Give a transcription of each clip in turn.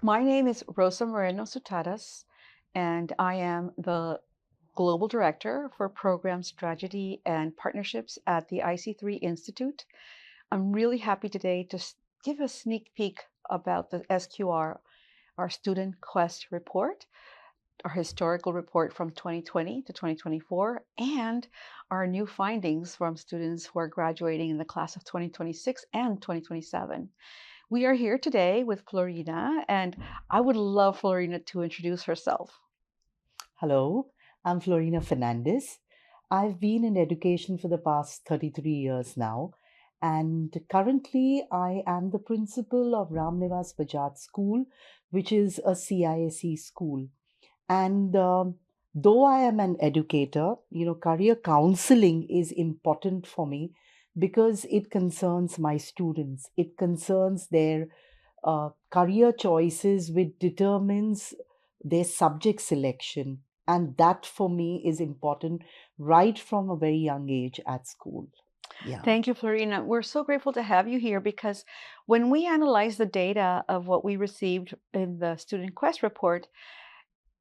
My name is Rosa Moreno Sutadas, and I am the Global Director for Program Strategy and Partnerships at the IC3 Institute. I'm really happy today to give a sneak peek about the SQR, our Student Quest report, our historical report from 2020 to 2024, and our new findings from students who are graduating in the class of 2026 and 2027. We are here today with Florina, and I would love Florina to introduce herself. Hello, I'm Florina Fernandez. I've been in education for the past 33 years now, and currently I am the principal of Ramnivas Bajaj School, which is a CISE school. And though I am an educator, career counseling is important for me because it concerns my students. It concerns their career choices, which determines their subject selection. And that for me is important right from a very young age at school. Yeah. Thank you, Florina. We're so grateful to have you here because when we analyze the data of what we received in the Student Quest report,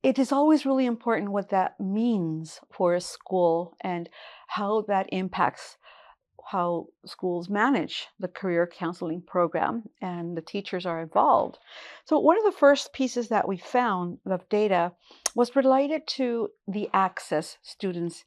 it is always really important what that means for a school and how that impacts how schools manage the career counseling program and the teachers are involved. So, one of the first pieces that we found of data was related to the access students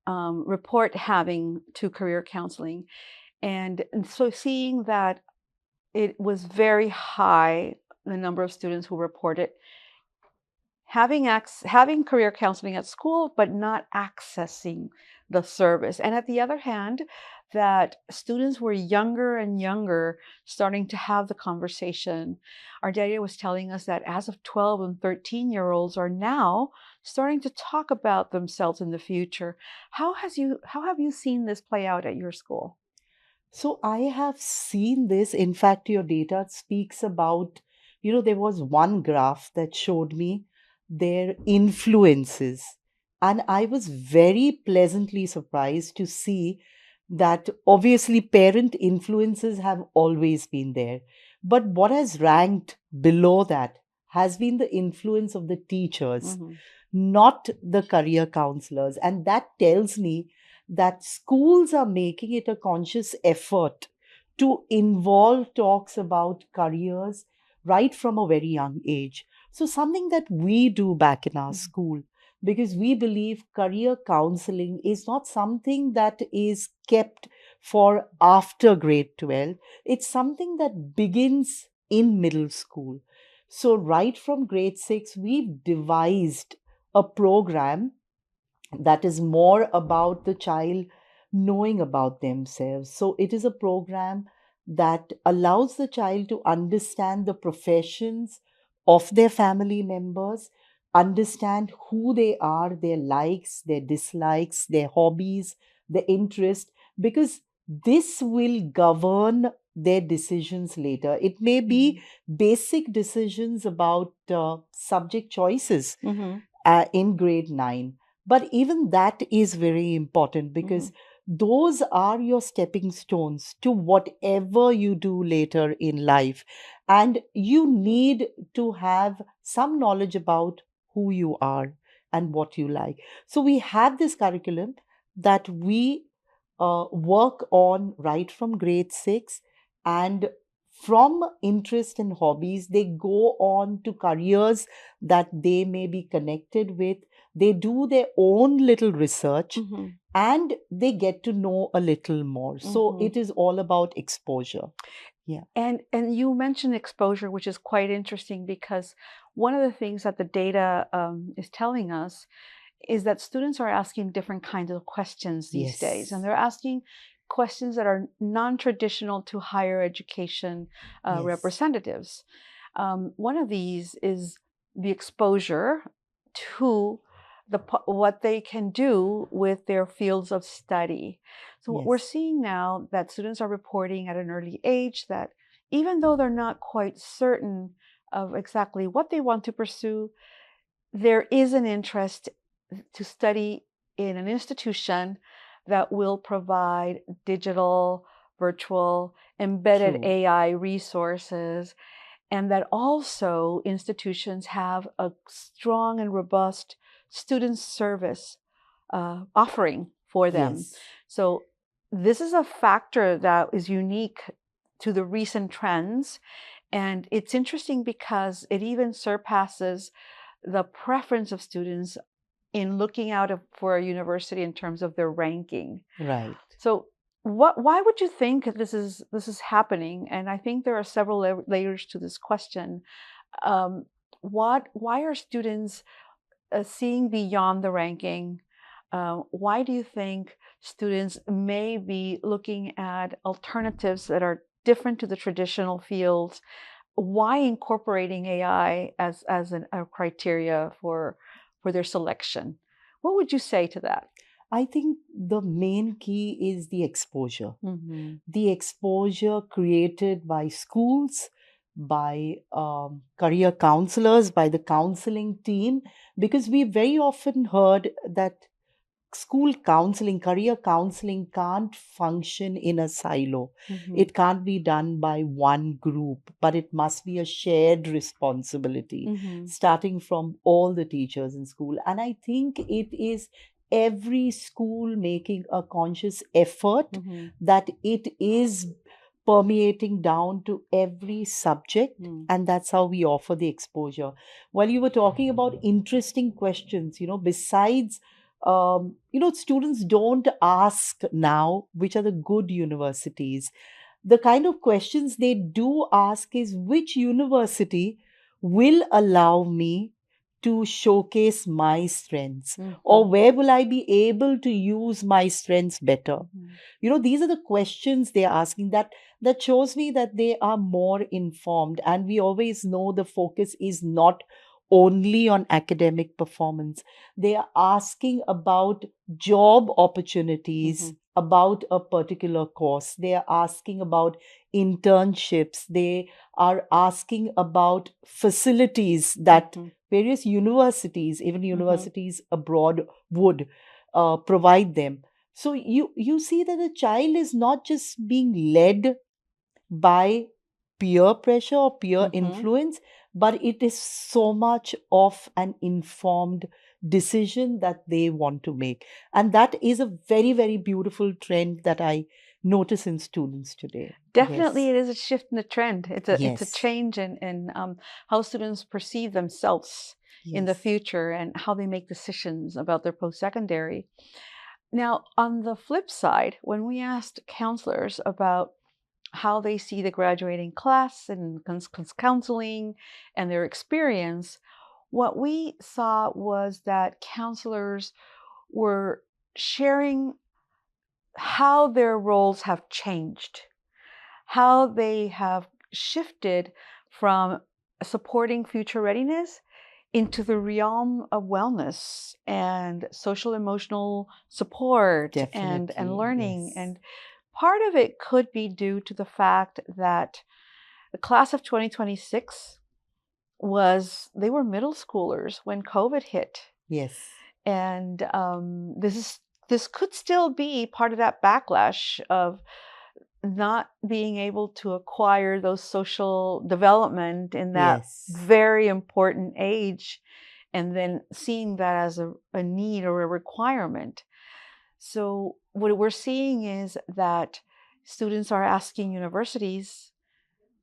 report having to career counseling. And so, seeing that it was very high, the number of students who reported having career counseling at school, but not accessing the service. And at the other hand, that students were younger and younger starting to have the conversation. Our data was telling us that as of 12 and 13-year-olds are now starting to talk about themselves in the future. How have you seen this play out at your school? So I have seen this. In fact, your data speaks about, there was one graph that showed me their influences. And I was very pleasantly surprised to see that obviously parent influences have always been there. But what has ranked below that has been the influence of the teachers, Mhm. not the career counselors. And that tells me that schools are making it a conscious effort to involve talks about careers right from a very young age. So, something that we do back in our Mhm. school, because we believe career counseling is not something that is kept for after grade 12, it's something that begins in middle school. So, right from grade 6, we've devised a program that is more about the child knowing about themselves. So it is a program that allows the child to understand the professions of their family members, understand who they are, their likes, their dislikes, their hobbies, their interest, because this will govern their decisions later. It may be Mhm. basic decisions about subject choices Mhm. in grade 9. But even that is very important because Mhm. those are your stepping stones to whatever you do later in life. And you need to have some knowledge about who you are and what you like. So we have this curriculum that we work on right from grade 6, and from interest and hobbies they go on to careers that they may be connected with. They do their own little research Mhm. and they get to know a little more. So Mhm. it is all about exposure. Yeah. And you mentioned exposure, which is quite interesting because one of the things that the data is telling us is that students are asking different kinds of questions these days, and Yes. they're asking questions that are non-traditional to higher education Yes. representatives. One of these is the exposure to what they can do with their fields of study. So what we're Yes. seeing now that students are reporting at an early age that even though they're not quite certain of exactly what they want to pursue, there is an interest to study in an institution that will provide digital, virtual, embedded True. AI resources and that also institutions have a strong and robust student service offering for them. Yes. So this is a factor that is unique to the recent trends. And it's interesting because it even surpasses the preference of students in looking out for a university in terms of their ranking. Right. So why would you think this is happening? And I think there are several layers to this question. Why are students seeing beyond the ranking? Why do you think students may be looking at alternatives that are different to the traditional fields? Why incorporating AI as a criteria for their selection? What would you say to that? I think the main key is the exposure. Mm-hmm. The exposure created by schools, by career counselors, by the counseling team, because we very often heard that school counseling, career counseling can't function in a silo. Mm-hmm. It can't be done by one group, but it must be a shared responsibility, Mm-hmm. starting from all the teachers in school. And I think it is every school making a conscious effort Mm-hmm. that it is permeating down to every subject, and that's how we offer the exposure. While you were talking about interesting questions, besides students don't ask now which are the good universities. The kind of questions they do ask is which university will allow me to showcase my strengths, or where will I be able to use my strengths better. These are the questions they're asking. That shows me that they are more informed, and we always know the focus is not only on academic performance. They are asking about job opportunities, about a particular course. They are asking about internships. They are asking about facilities that various universities, even universities abroad, would provide them. So you see that the child is not just being led by peer pressure or peer influence, but it is so much of an informed decision that they want to make. And that is a very, very beautiful trend that I notice in students today. Definitely, Yes. it is a shift in the trend. It's a Yes. change in how students perceive themselves in the Yes. future and how they make decisions about their post-secondary. Now, on the flip side, when we asked counselors about how they see the graduating class and counseling and their experience, what we saw was that counselors were sharing how their roles have changed, how they have shifted from supporting future readiness into the realm of wellness and social emotional support and Definitely. learning. Yes. And part of it could be due to the fact that the class of 2026 they were middle schoolers when COVID hit. Yes. And this could still be part of that backlash of not being able to acquire those social development in that Yes. very important age, and then seeing that as a need or a requirement. So what we're seeing is that students are asking universities,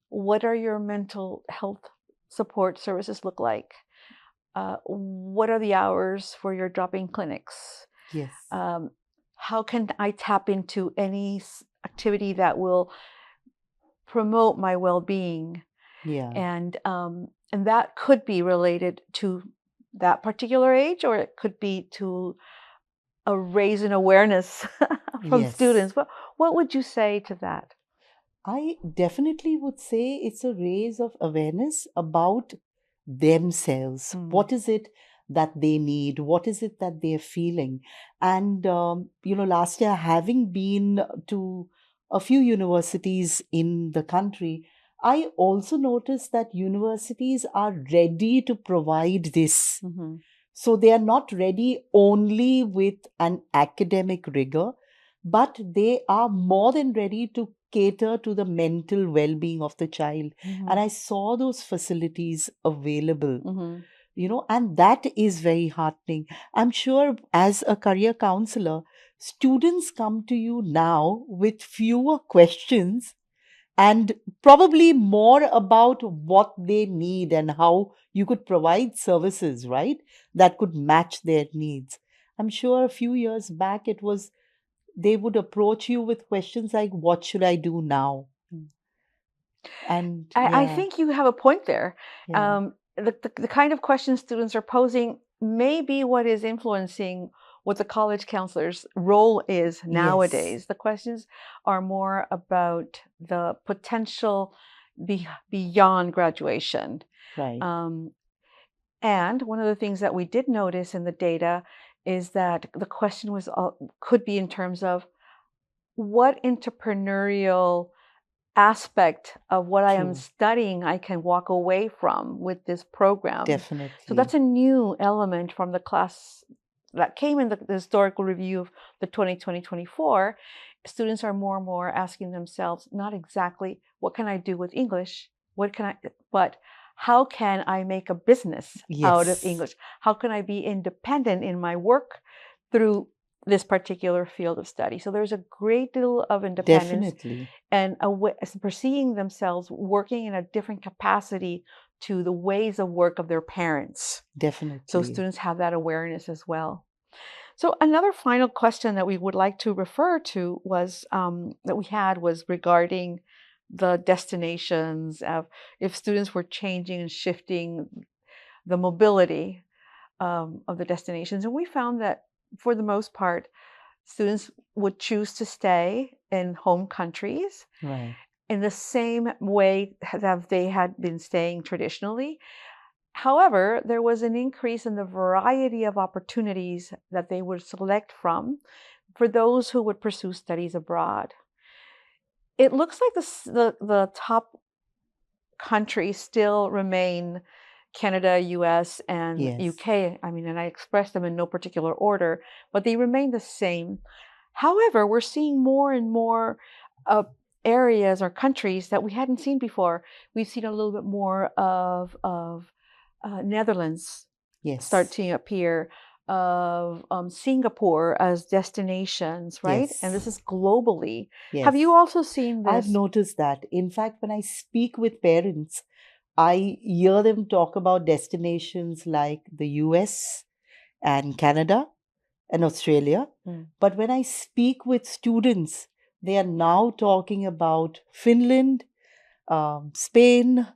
what are your mental health support services look like? What are the hours for your drop-in clinics? Yes. How can I tap into any activity that will promote my well-being? Yeah. And that could be related to that particular age, or it could be to a raise in awareness from Yes. students. What would you say to that? I definitely would say it's a raise of awareness about themselves. What is it that they need? What is it that they're feeling? And, last year, having been to a few universities in the country, I also noticed that universities are ready to provide this. So they are not ready only with an academic rigor, but they are more than ready to cater to the mental well-being of the child. Mhm. And I saw those facilities available, Mhm. and that is very heartening. I'm sure as a career counselor, students come to you now with fewer questions and probably more about what they need and how you could provide services, right, that could match their needs. I'm sure a few years back it was they would approach you with questions like, what should I do now? Mm. And I yeah, think you have a point there. yeah, The kind of questions students are posing may be what is influencing what the college counselor's role is yes, nowadays. The questions are more about the potential beyond graduation. right, Um, and one of the things that we did notice in the data is that the question was could be in terms of what entrepreneurial aspect of what I am true, studying I can walk away from with this program. So definitely. that's a new element from the class that came in the historical review of the 2020-24. Students are more and more asking themselves not exactly what can I do with English, but how can I make a business out of Yes, English? How can I be independent in my work through this particular field of study? So there's a great deal of independence definitely, and perceiving themselves working in a different capacity to the ways of work of their parents. So definitely. students have that awareness as well. So another final question that we would like to refer to was that we had was regarding the destinations of if students were changing and shifting the mobility of the destinations. And we found that for the most part, students would choose to stay in home countries Right. in the same way that they had been staying traditionally. However, there was an increase in the variety of opportunities that they would select from for those who would pursue studies abroad. It looks like the top countries still remain Canada, US, and Yes. UK. I mean, and I expressed them in no particular order, but they remain the same. However, we're seeing more and more uh, areas or countries that we hadn't seen before. We've seen a little bit more of Netherlands start Yes. to appear, of Singapore as destinations, right? And this Yes. is globally. Have you Yes. also seen I've this? noticed that. In fact, when I speak with parents, I hear them talk about destinations like the US and Canada and Australia. Mm. But when I speak with students, they are now talking about Finland, Spain,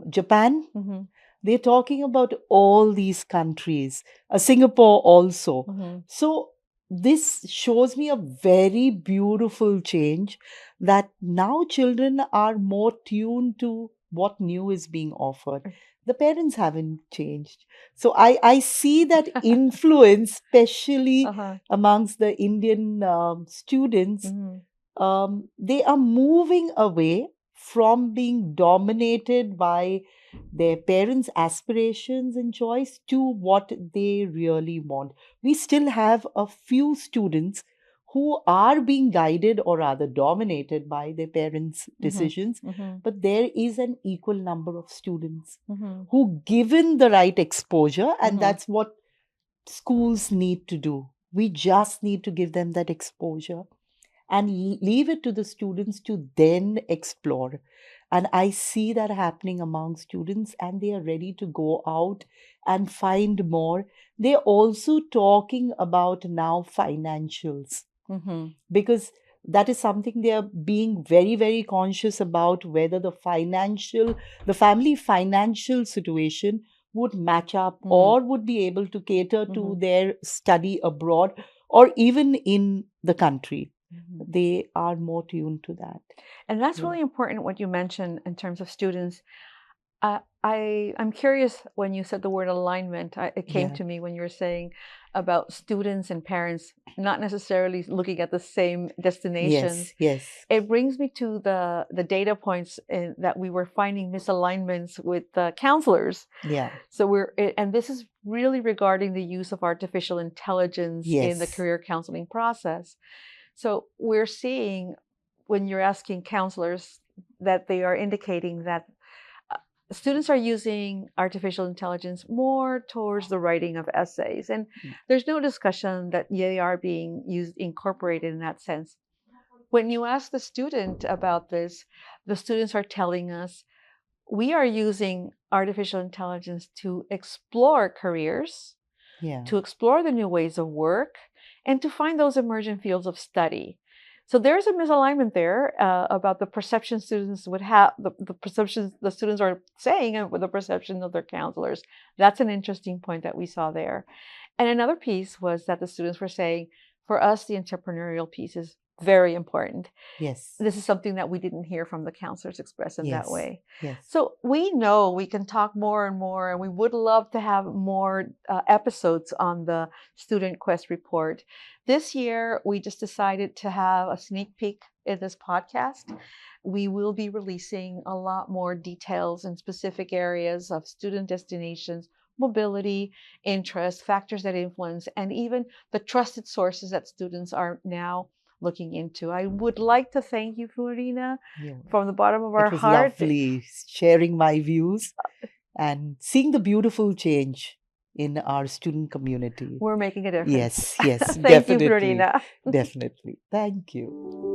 Japan. Mm-hmm. They're talking about all these countries, Singapore also. Mm-hmm. So, this shows me a very beautiful change that now children are more tuned to what new is being offered. The parents haven't changed. So, I see that influence, especially Uh-huh. amongst the Indian students. Mm-hmm. They are moving away from being dominated by their parents' aspirations and choice to what they really want. We still have a few students who are being guided or rather dominated by their parents' Mm-hmm. decisions, Mm-hmm. but there is an equal number of students Mm-hmm. who, given the right exposure, and Mm-hmm. that's what schools need to do. We just need to give them that exposure and leave it to the students to then explore. And I see that happening among students, and they are ready to go out and find more. They're also talking about now financials Mm-hmm. because that is something they are being very, very conscious about whether the family financial situation would match up or would be able to cater to Mm-hmm. their study abroad or even in the country. Mm-hmm. They are more tuned to that. And that's Yeah. really important what you mentioned in terms of students. I'm curious when you said the word alignment. It came Yeah. to me when you were saying about students and parents not necessarily looking at the same destinations. Yes. Yes. It brings me to the data points that we were finding misalignments with the counselors. Yeah. So and this is really regarding the use of artificial intelligence in the Yes. career counseling process. So we're seeing when you're asking counselors, that they are indicating that students are using artificial intelligence more towards the writing of essays. And there's no discussion that they are being incorporated in that sense. When you ask the student about this, the students are telling us, we are using artificial intelligence to explore careers, Yeah. to explore the new ways of work, and to find those emergent fields of study. So there's a misalignment there about the perception students would have, the perceptions the students are saying, and with the perception of their counselors. That's an interesting point that we saw there. And another piece was that the students were saying, for us, the entrepreneurial piece is very important. Yes. This is something that we didn't hear from the counselors expressed in that way. Yes. So we know we can talk more and more, and we would love to have more episodes on the Student Quest report. This year, we just decided to have a sneak peek in this podcast. We will be releasing a lot more details in specific areas of student destinations, mobility, interest, factors that influence, and even the trusted sources that students are now looking into. I would like to thank you, Florina, from the bottom of our It was heart. lovely sharing my views and seeing the beautiful change in our student community. We're making a difference. Yes, Thank definitely. you, Florina. Definitely. Thank you.